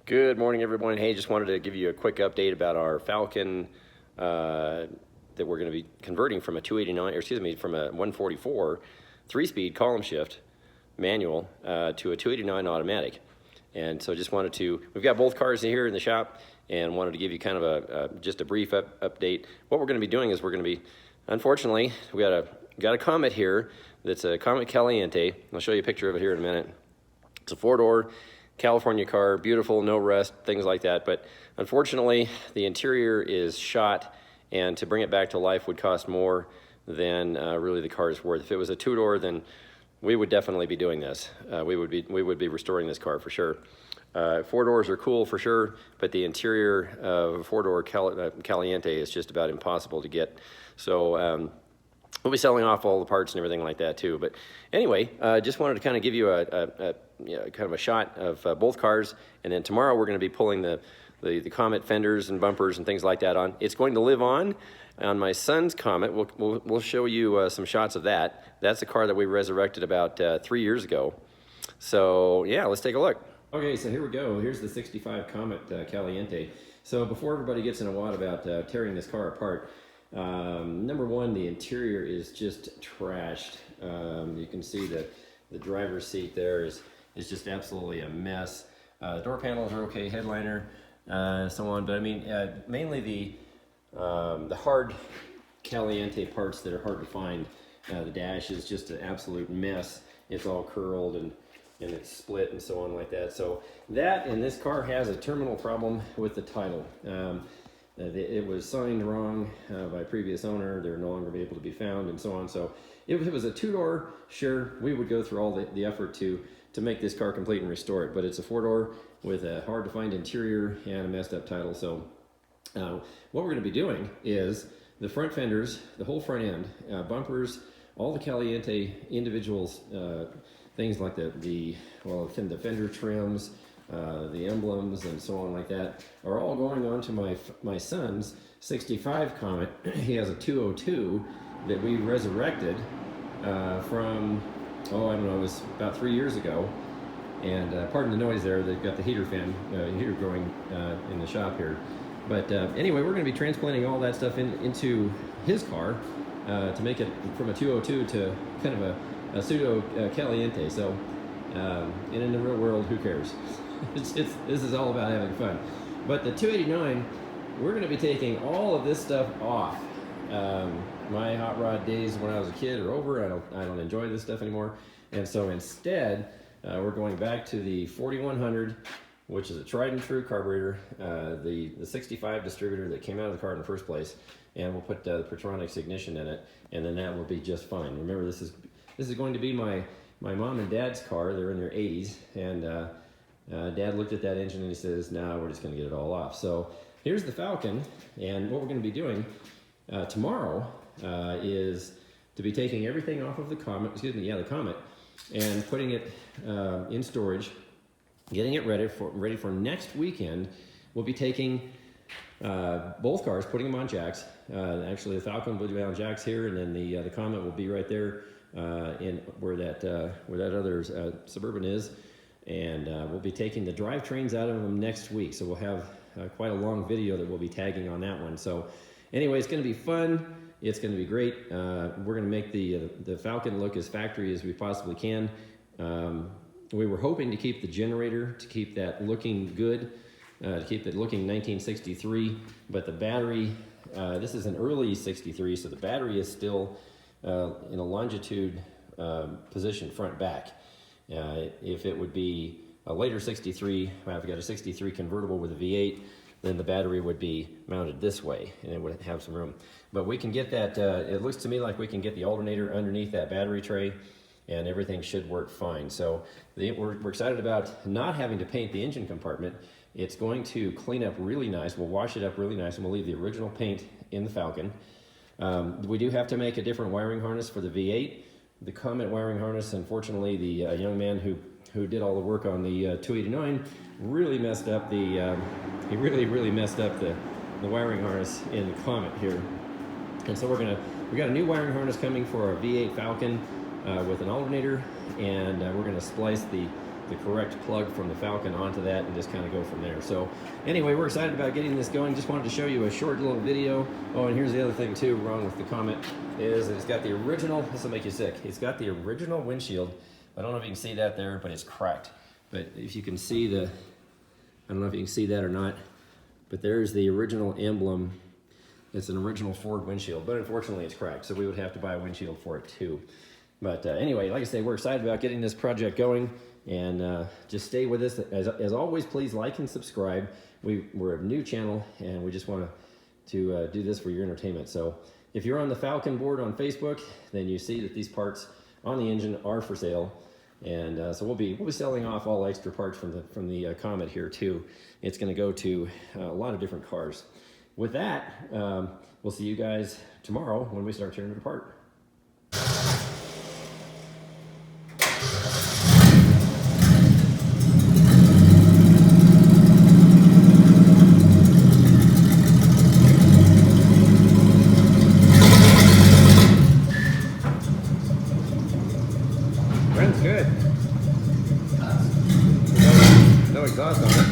Good morning, everyone. Hey, just wanted to give you a quick update about our Falcon that we're going to be converting from a 289, or excuse me, from a 144 3-speed column shift manual to a 289 automatic. And so just wanted to, we've got both cars here in the shop and wanted to give you kind of just a brief update. What we're going to be doing is we're going to be, unfortunately, we got a Comet here that's a Comet Caliente. I'll show you a picture of it here in a minute. It's a 4-door California car, beautiful, no rust, things like that. But unfortunately, the interior is shot, and to bring it back to life would cost more than really the car is worth. If it was a 2-door, then we would definitely be doing this. We would be restoring this car for sure. 4 doors are cool for sure, but the interior of a 4-door Caliente is just about impossible to get. So we'll be selling off all the parts and everything like that too. But anyway, just wanted to kind of give you kind of a shot of both cars, and then tomorrow we're going to be pulling the Comet fenders and bumpers and things like that on. It's going to live on my son's Comet. We'll show you some shots of that. That's the car that we resurrected about 3 years ago. So yeah, let's take a look. Okay, so here we go. Here's the 65 Comet Caliente. So before everybody gets in a wad about tearing this car apart, number one, the interior is just trashed. You can see that the driver's seat there is just absolutely a mess. Door panels are okay, headliner, so on. But I mean, mainly the hard Caliente parts that are hard to find. The dash is just an absolute mess. It's all curled and it's split and so on like that. So that, and this car has a terminal problem with the title. It was signed wrong by a previous owner. They're no longer able to be found and so on. So if it was a 2-door, sure, we would go through all the effort to make this car complete and restore it. But it's a 4-door with a hard to find interior and a messed up title. So what we're going to be doing is the front fenders, the whole front end, bumpers, all the Caliente individuals, things like the fender trims, the emblems and so on like that, are all going on to my son's 65 Comet. He has a 202 that we resurrected from, I don't know, it was about 3 years ago. And pardon the noise there, they've got the heater going in the shop here. But anyway, we're going to be transplanting all that stuff into his car to make it from a 202 to kind of a pseudo Caliente. So, and in the real world, who cares? This is all about having fun. But the 289, we're going to be taking all of this stuff off. My hot rod days when I was a kid are over. I don't enjoy this stuff anymore. And so instead, we're going back to the 4100, which is a tried and true carburetor, the 65 distributor that came out of the car in the first place, and we'll put the Pertronix ignition in it, and then that will be just fine. Remember, this is going to be my mom and dad's car. They're in their 80s, and Dad looked at that engine and he says, "Nah, we're just going to get it all off." So here's the Falcon, and what we're going to be doing tomorrow is to be taking everything off of the Comet, the Comet, and putting it in storage, getting it ready for next weekend. We'll be taking both cars, putting them on jacks. Actually, the Falcon will be on jacks here, and then the Comet will be right there in where that other Suburban is. And we'll be taking the drivetrains out of them next week. So we'll have quite a long video that we'll be tagging on that one. So anyway, it's going to be fun. It's going to be great. We're going to make the Falcon look as factory as we possibly can. We were hoping to keep the generator, to keep that looking good, to keep it looking 1963. But the battery, this is an early 63, so the battery is still in a longitude position front back. If it would be a later 63, I've got a 63 convertible with a V8, then the battery would be mounted this way and it would have some room. But we can get that, it looks to me like we can get the alternator underneath that battery tray and everything should work fine. So we're excited about not having to paint the engine compartment. It's going to clean up really nice. We'll wash it up really nice, and we'll leave the original paint in the Falcon. We do have to make a different wiring harness for the V8. The Comet wiring harness, unfortunately, the young man who did all the work on the 289 really messed up the he really messed up the wiring harness in the Comet here. And so we got a new wiring harness coming for our V8 Falcon with an alternator, and we're going to splice the the correct plug from the Falcon onto that and just kind of go from there. So anyway, we're excited about getting this going. Just wanted to show you a short little video. Oh, and here's the other thing too wrong with the Comet is that it's got the original, this will make you sick, it's got the original windshield. I don't know if you can see that there, but it's cracked. But if you can see the, I don't know if you can see that or not, but there's the original emblem. It's an original Ford windshield, but unfortunately it's cracked, so we would have to buy a windshield for it too. But anyway, like I say, we're excited about getting this project going, and just stay with us. As always, please like and subscribe. We're a new channel, and we just want to do this for your entertainment. So if you're on the Falcon board on Facebook, then you see that these parts on the engine are for sale. And so we'll be selling off all extra parts from the Comet here too. It's going to go to a lot of different cars. With that, we'll see you guys tomorrow when we start tearing it apart. Runs good. No exhaust on it.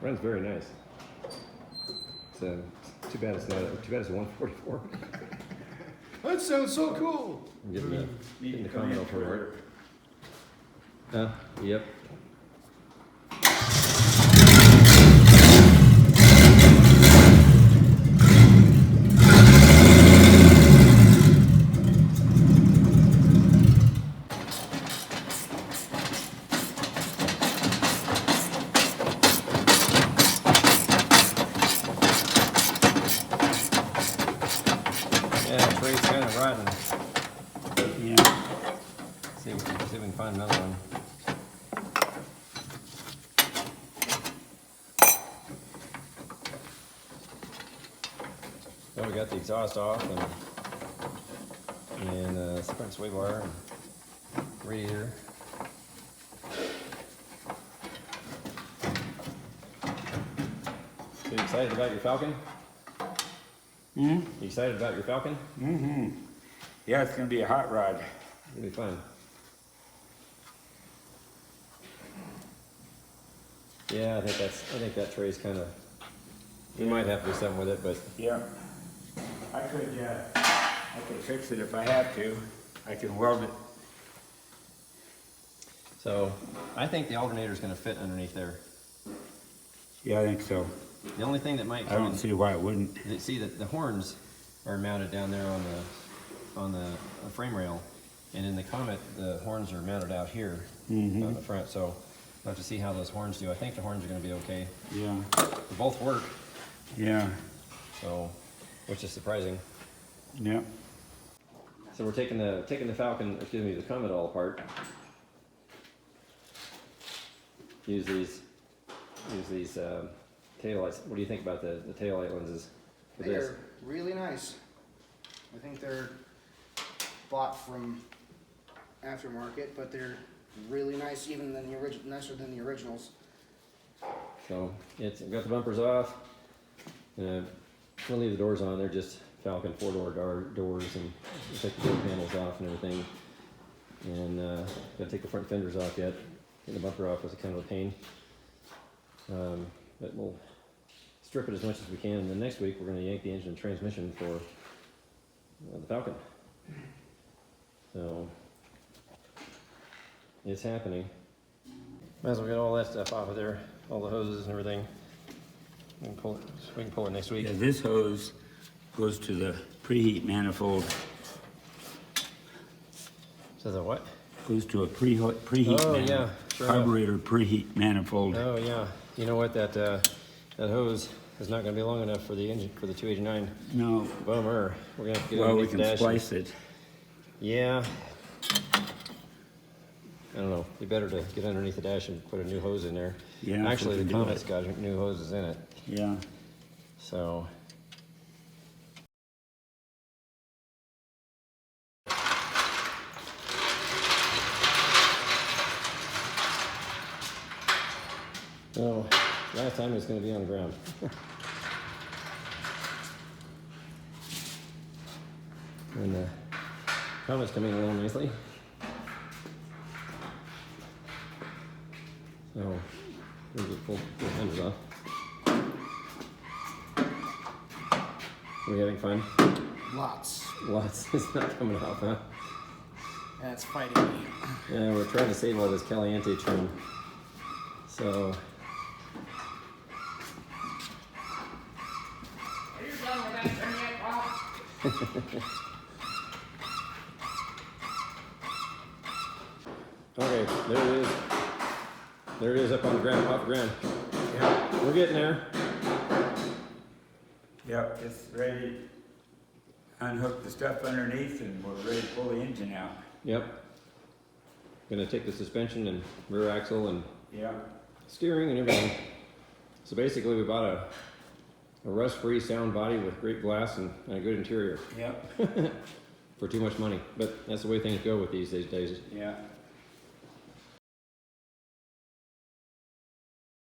Runs very nice. Too bad it's not. Too bad it's a 144. That sounds so cool. I'm getting the Comet all for it. Yep. Yeah, the trade's kind of rotten. Yeah. See if we can find another one. Well, we got the exhaust off and front sway bar and radiator. So you excited about your Falcon? You excited about your Falcon? Yeah, it's gonna be a hot rod. It'll be fun. Yeah, I think that tray's kind of. We might have to do something with it, but Yeah. I could fix it if I have to. I can weld it. so I think the alternator's going to fit underneath there. Yeah, I think so. The only thing that might I don't see why it wouldn't. see that the horns are mounted down there on the frame rail, and in the Comet the horns are mounted out here on the front. So we'll have to see how those horns do. I think the horns are going to be okay. Yeah. They both work. Yeah. So, which is surprising. Yeah. So we're taking the Falcon, excuse me, the Comet all apart. Use these tail lights. What do you think about the tail light lenses? They're really nice. I think they're bought from aftermarket, but they're really nice, even than the nicer than the originals. So I've got the bumpers off. I'm gonna leave the doors on. They're just Falcon 4-door doors, and take the door panels off and everything. And gotta take the front fenders off yet. Getting the bumper off was a kind of a pain. But we'll strip it as much as we can. And then next week we're gonna yank the engine and transmission for the Falcon. So it's happening. Might as well get all that stuff off of there, all the hoses and everything. We can pull it next week. Yeah, this hose goes to the preheat manifold. So the what? Goes to a preheat Oh, manifold. yeah, sure Carburetor preheat manifold. Oh yeah. You know what? That hose is not gonna be long enough for the engine, for the 289. No. Bummer. We're gonna have to get Well, we underneath the can dash. splice it. Yeah. I don't know. Be better to get underneath the dash and put a new hose in there. Yeah, if we Actually, can the do Comet's it. got new hoses in it. Yeah. So. Oh, last time it's going to be on the ground. And the Comet's coming along nicely. So, we'll get full fenders off. Are we having fun? Lots. Lots. It's not coming off, huh? That's fighting me. Yeah, we're trying to save all this Caliente trim. So, Are you done with that thing yet, Bob? okay, there it is. There it is up on the ground, off the ground. Yeah. We're getting there. Yep, it's ready. Unhook the stuff underneath and we're ready to pull the engine out. Yep. Gonna take the suspension and rear axle and Yeah. steering and everything. So basically we bought a rust-free sound body with great glass and a good interior Yep. for too much money. But that's the way things go with these days. Yeah.